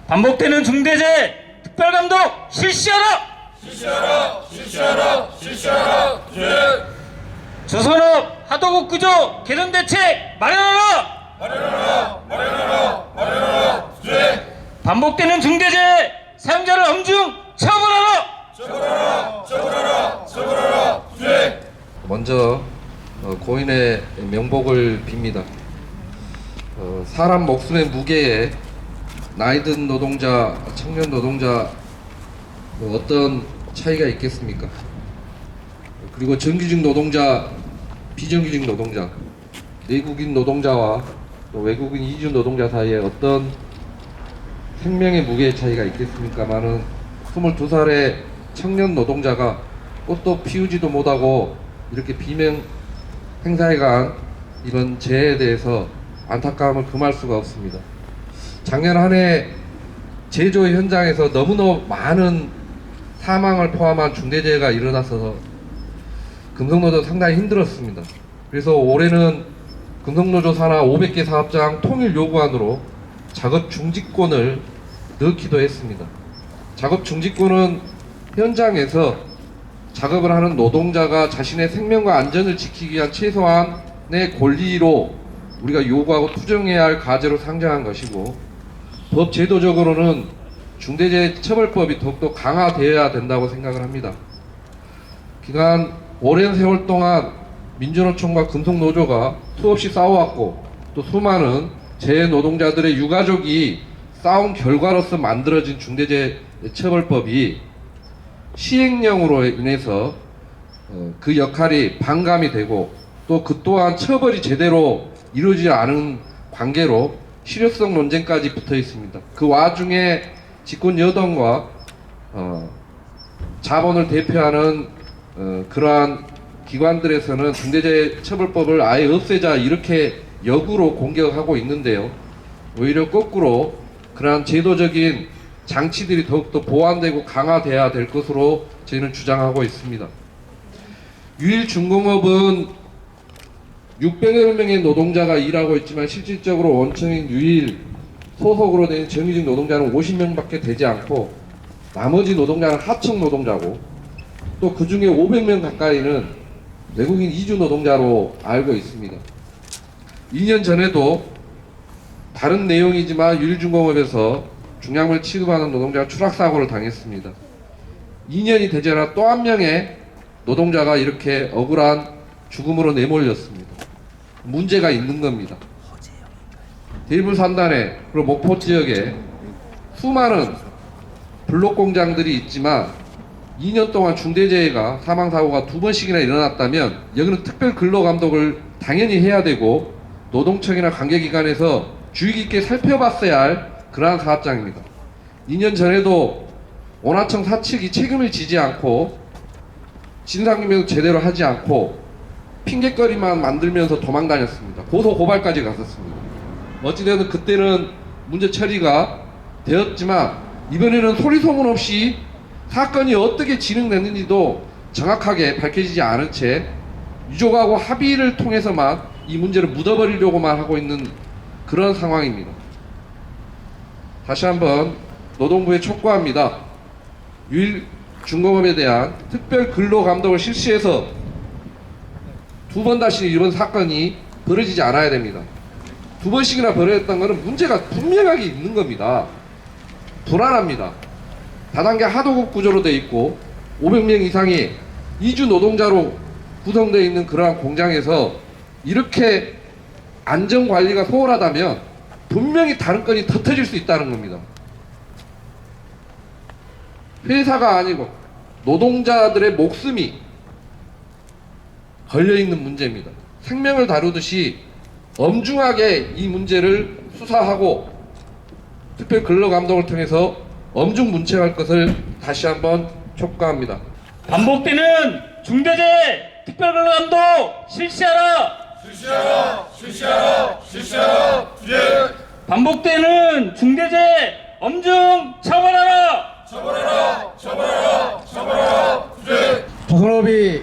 반복되는 중대재해 특별감독 실시하라! 조선업 하도급 구조 개선 대책 마련하라! 반복되는 중대재해 사용자를 엄중 처벌하라! 먼저 고인의 명복을 빕니다. 사람 목숨의 무게에 나이든 노동자, 청년 노동자 어떤 차이가 있겠습니까? 그리고 정규직 노동자, 비정규직 노동자, 내국인 노동자와 또 외국인 이주 노동자 사이에 어떤 생명의 무게의 차이가 있겠습니까마는 22살의 청년 노동자가 꽃도 피우지도 못하고 이렇게 비명 행사해간 이번 재해에 대해서 안타까움을 금할 수가 없습니다. 작년 한 해 제조 현장에서 너무너무 많은 사망을 포함한 중대재해가 일어나서 금속노조 상당히 힘들었습니다. 그래서 올해는 금속노조 산하 500개 사업장 통일 요구안으로 작업 중지권을 넣기도 했습니다. 작업 중지권은 현장에서 작업을 하는 노동자가 자신의 생명과 안전을 지키기 위한 최소한의 권리로 우리가 요구하고 투정해야 할 과제로 상정한 것이고, 법 제도적으로는 중대재해처벌법이 더욱더 강화되어야 된다고 생각을 합니다. 기간 오랜 세월 동안 민주노총과 금속노조가 수없이 싸워왔고, 또 수많은 재해 노동자들의 유가족이 싸운 결과로서 만들어진 중대재해처벌법이 시행령으로 인해서 그 역할이 반감이 되고, 또 그 또한 처벌이 제대로 이루어지지 않은 관계로 실효성 논쟁까지 붙어 있습니다. 그 와중에 집권 여당과 자본을 대표하는 그러한 기관들에서는 중대재해처벌법을 아예 없애자 이렇게 역으로 공격하고 있는데요. 오히려 거꾸로 그러한 제도적인 장치들이 더욱더 보완되고 강화돼야 될 것으로 저희는 주장하고 있습니다. 유일중공업은 600여 명의 노동자가 일하고 있지만 실질적으로 원청인 유일 소속으로 된 정규직 노동자는 50명밖에 되지 않고, 나머지 노동자는 하청 노동자고, 또 그 중에 500명 가까이는 외국인 이주 노동자로 알고 있습니다. 2년 전에도 다른 내용이지만 유일중공업에서 중량물 취급하는 노동자가 추락사고를 당했습니다. 2년이 되자나 또 한 명의 노동자가 이렇게 억울한 죽음으로 내몰렸습니다. 문제가 있는 겁니다. 대불산단에 그리고 목포 지역에 수많은 블록 공장들이 있지만 2년 동안 중대재해가 사망사고가 2번씩이나 일어났다면 여기는 특별근로감독을 당연히 해야 되고, 노동청이나 관계기관에서 주의 깊게 살펴봤어야 할 그러한 사업장입니다. 2년 전에도 원화청 사측이 책임을 지지 않고 진상규명도 제대로 하지 않고 핑계거리만 만들면서 도망다녔습니다. 고소 고발까지 갔었습니다. 어찌되든 그때는 문제 처리가 되었지만 이번에는 소리소문 없이 사건이 어떻게 진행됐는지도 정확하게 밝혀지지 않은 채 유족하고 합의를 통해서만 이 문제를 묻어버리려고만 하고 있는 그런 상황입니다. 다시 한번 노동부에 촉구합니다. 유일중공업에 대한 특별근로감독을 실시해서 2번 다시 이런 사건이 벌어지지 않아야 됩니다. 2번씩이나 벌어졌던 것은 문제가 분명하게 있는 겁니다. 불안합니다. 다단계 하도급 구조로 되어 있고 500명 이상이 이주 노동자로 구성되어 있는 그러한 공장에서 이렇게 안전관리가 소홀하다면 분명히 다른 건이 더 터질 수 있다는 겁니다. 회사가 아니고 노동자들의 목숨이 걸려있는 문제입니다. 생명을 다루듯이 엄중하게 이 문제를 수사하고 특별근로감독을 통해서 엄중 문책할 것을 다시 한번 촉구합니다. 반복되는 중대재해 특별근로감독 실시하라! 반복되는 중대재해 엄중 처벌하라! 조선업이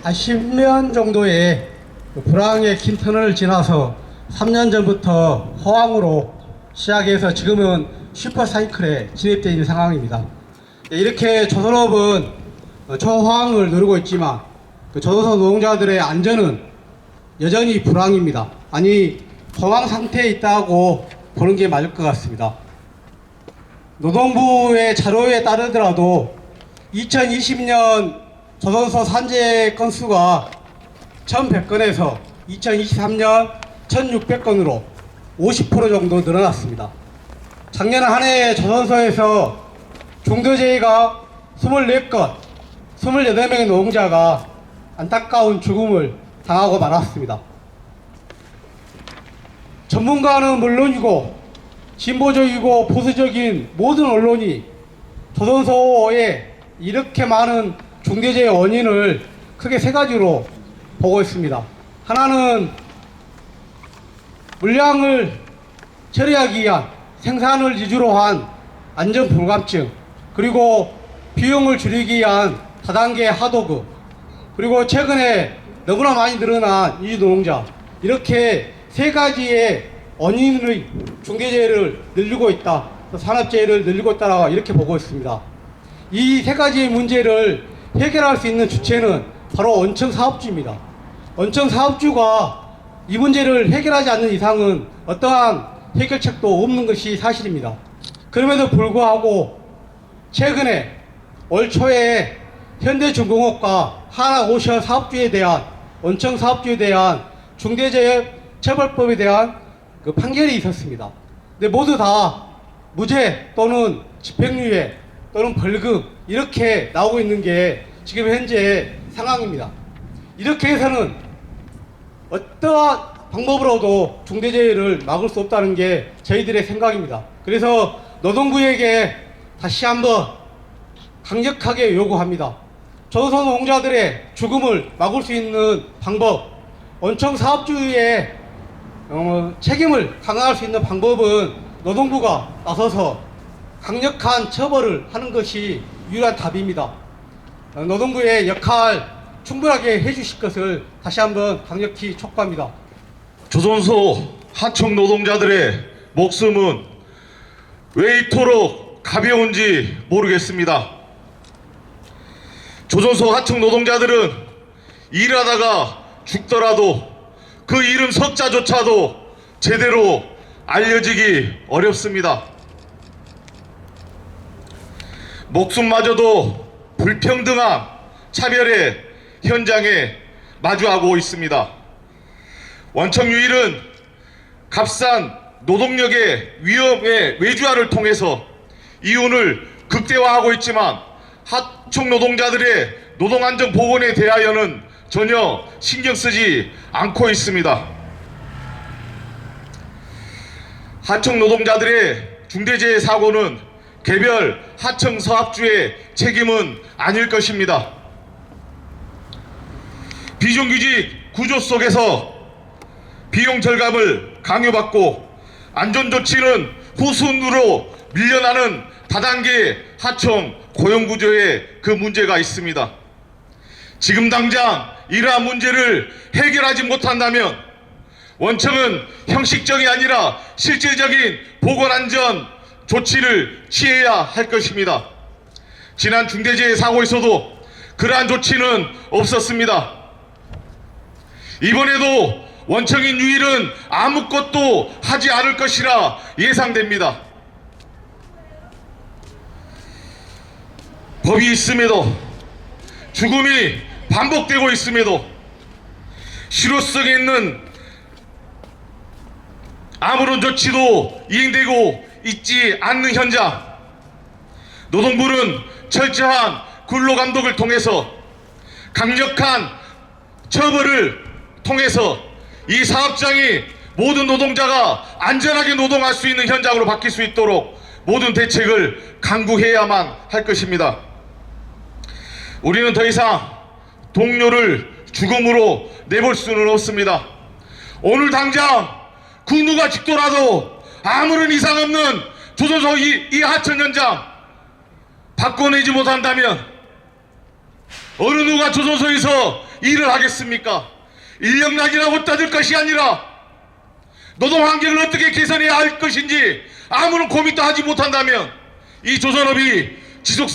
한 10년 정도의 불황의 긴 터널을 지나서 3년 전부터 호황으로 시작해서 지금은 슈퍼사이클에 진입되어 있는 상황입니다. 이렇게 조선업은 초호황을 누리고 있지만 그 조선소 노동자들의 안전은 여전히 불황입니다. 아니 호황 상태에 있다고 보는 게 맞을 것 같습니다. 노동부의 자료에 따르더라도 2020년 조선소 산재 건수가 1100건에서 2023년 1600건으로 50% 정도 늘어났습니다. 작년 한 해 조선소에서 중도재해가 24건, 28명의 노동자가 안타까운 죽음을 당하고 말았습니다. 전문가는 물론이고 진보적이고 보수적인 모든 언론이 조선소에 이렇게 많은 중대재해 원인을 크게 세 가지로 보고 있습니다. 하나는 물량을 처리하기 위한 생산을 위주로 한 안전 불감증, 그리고 비용을 줄이기 위한 다단계 하도급, 그리고 최근에 너무나 많이 늘어난 이주노동자, 이렇게 세 가지의 원인의 중대재해를 늘리고 있다, 산업재해를 늘리고 있다라고 이렇게 보고 있습니다. 이 세 가지의 문제를 해결할 수 있는 주체는 바로 원청 사업주입니다. 원청 사업주가 이 문제를 해결하지 않는 이상은 어떠한 해결책도 없는 것이 사실입니다. 그럼에도 불구하고 최근에 올 초에 현대중공업과 하나오션 사업주에 대한 원청 사업주에 대한 중대재해 처벌법에 대한 그 판결이 있었습니다. 근데 모두 다 무죄 또는 집행유예 또는 벌금 이렇게 나오고 있는 게 지금 현재 상황입니다. 이렇게 해서는 어떠한 방법으로도 중대재해를 막을 수 없다는 게 저희들의 생각입니다. 그래서 노동부에게 다시 한번 강력하게 요구합니다. 조선소 노동자들의 죽음을 막을 수 있는 방법, 원청 사업주의 책임을 강화할 수 있는 방법은 노동부가 나서서 강력한 처벌을 하는 것이 유일한 답입니다. 노동부의 역할 충분하게 해주실 것을 다시 한번 강력히 촉구합니다. 조선소 하청 노동자들의 목숨은 왜 이토록 가벼운지 모르겠습니다. 조선소 하청 노동자들은 일하다가 죽더라도 그 이름 석자조차도 제대로 알려지기 어렵습니다. 목숨마저도 불평등한 차별의 현장에 마주하고 있습니다. 원청유일은 값싼 노동력의 위험의 외주화를 통해서 이윤을 극대화하고 있지만 하청 노동자들의 노동안전 보건에 대하여는 전혀 신경 쓰지 않고 있습니다. 하청 노동자들의 중대재해 사고는 개별 하청 사업주의 책임은 아닐 것입니다. 비정규직 구조 속에서 비용 절감을 강요받고 안전조치는 후순으로 밀려나는 다단계 하청 고용구조에 그 문제가 있습니다. 지금 당장 이러한 문제를 해결하지 못한다면 원청은 형식적이 아니라 실질적인 보건안전 조치를 취해야 할 것입니다. 지난 중대재해 사고에서도 그러한 조치는 없었습니다. 이번에도 원청인 유일은 아무것도 하지 않을 것이라 예상됩니다. 법이 있음에도 죽음이 반복되고 있음에도 실효성이 있는 아무런 조치도 이행되고 있지 않는 현장, 노동부는 철저한 근로감독을 통해서 강력한 처벌을 통해서 이 사업장이 모든 노동자가 안전하게 노동할 수 있는 현장으로 바뀔 수 있도록 모든 대책을 강구해야만 할 것입니다. 우리는 더 이상 동료를 죽음으로 내볼 수는 없습니다. 오늘 당장 그 누가 죽더라도 아무런 이상 없는 조선소 이 하청 현장 바꿔내지 못한다면 어느 누가 조선소에서 일을 하겠습니까? 인력난이라고 따질 것이 아니라 노동 환경을 어떻게 개선해야 할 것인지 아무런 고민도 하지 못한다면 이 조선업이 지속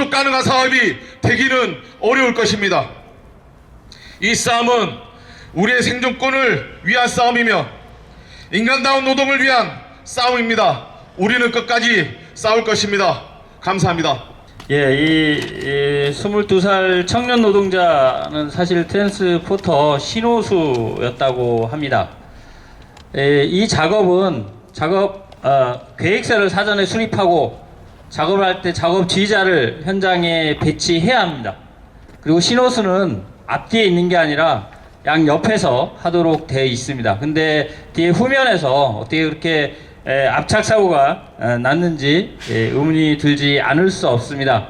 가능한 사업이 되기는 어려울 것입니다. 이 싸움은 우리의 생존권을 위한 싸움이며 인간다운 노동을 위한 싸움입니다. 우리는 끝까지 싸울 것입니다. 감사합니다. 예, 이 22살 청년 노동자는 사실 트랜스포터 신호수였다고 합니다. 이 작업 계획서를 사전에 수립하고 작업을 할 때 작업 지휘자를 현장에 배치해야 합니다. 그리고 신호수는 앞뒤에 있는 게 아니라 양 옆에서 하도록 되어 있습니다. 근데 뒤에 후면에서 어떻게 그렇게 압착 사고가 났는지 의문이 들지 않을 수 없습니다.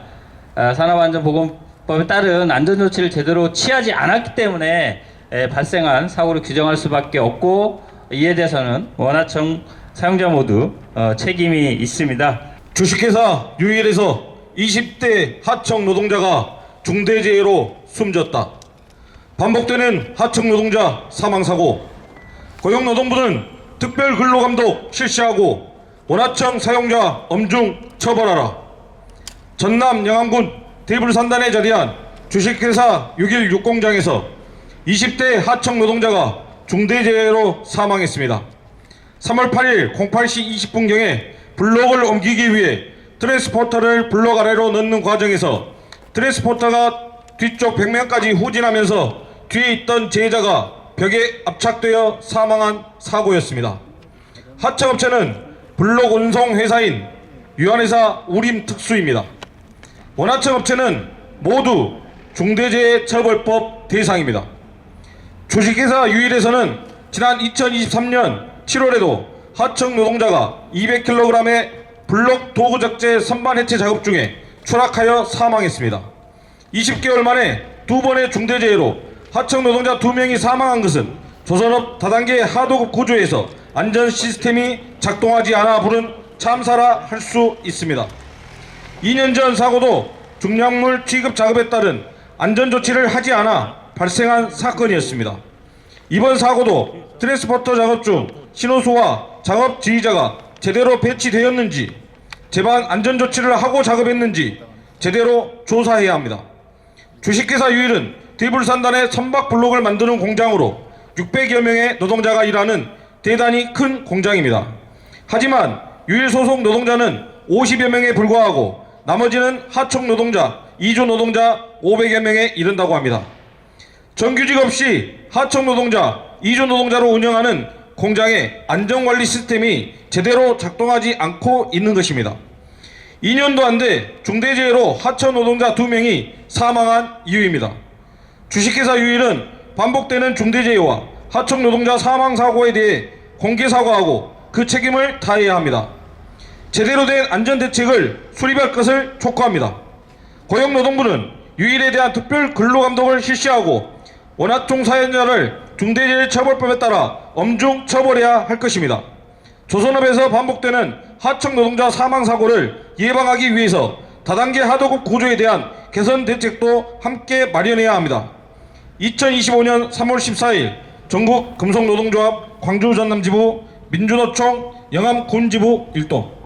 산업안전보건법에 따른 안전조치를 제대로 취하지 않았기 때문에 발생한 사고를 규정할 수밖에 없고, 이에 대해서는 원하청 사용자 모두 책임이 있습니다. 주식회사 유일에서 20대 하청 노동자가 중대재해로 숨졌다. 반복되는 하청 노동자 사망사고, 고용노동부는 특별근로감독 실시하고 원하청 사용자 엄중 처벌하라. 전남 영암군 대불산단에 자리한 주식회사 616공장에서 20대 하청 노동자가 중대재해로 사망했습니다. 3월 8일 08시 20분경에 블록을 옮기기 위해 트랜스포터를 블록 아래로 넣는 과정에서 트랜스포터가 뒤쪽 벽면까지 후진하면서 뒤에 있던 제자가 벽에 압착되어 사망한 사고였습니다. 하청업체는 블록 운송 회사인 유한회사 우림특수입니다. 원하청업체는 모두 중대재해처벌법 대상입니다. 주식회사 유일에서는 지난 2023년 7월에도 하청 노동자가 200kg의 블록 도구적재 선반 해체 작업 중에 추락하여 사망했습니다. 20개월 만에 2번의 중대재해로 하청 노동자 2명이 사망한 것은 조선업 다단계 하도급 구조에서 안전 시스템이 작동하지 않아 부른 참사라 할 수 있습니다. 2년 전 사고도 중량물 취급 작업에 따른 안전조치를 하지 않아 발생한 사건이었습니다. 이번 사고도 트랜스포터 작업 중 신호수와 작업 지휘자가 제대로 배치되었는지, 제반 안전조치를 하고 작업했는지 제대로 조사해야 합니다. 주식회사 유일은 대불산단의 선박 블록을 만드는 공장으로 600여 명의 노동자가 일하는 대단히 큰 공장입니다. 하지만 유일 소속 노동자는 50여 명에 불과하고 나머지는 하청 노동자, 이조 노동자 500여 명에 이른다고 합니다. 정규직 없이 하청 노동자, 이조 노동자로 운영하는 공장의 안전관리 시스템이 제대로 작동하지 않고 있는 것입니다. 2년도 안 돼 중대재해로 하청 노동자 2명이 사망한 이유입니다. 주식회사 유일은 반복되는 중대재해와 하청 노동자 사망사고에 대해 공개사과하고 그 책임을 다해야 합니다. 제대로 된 안전대책을 수립할 것을 촉구합니다. 고용노동부는 유일에 대한 특별 근로감독을 실시하고 원하청 사연자를 중대재해처벌법에 따라 엄중 처벌해야 할 것입니다. 조선업에서 반복되는 하청 노동자 사망사고를 예방하기 위해서 다단계 하도급 구조에 대한 개선 대책도 함께 마련해야 합니다. 2025년 3월 14일 전국 금속노동조합 광주 전남지부 민주노총 영암군지부 일동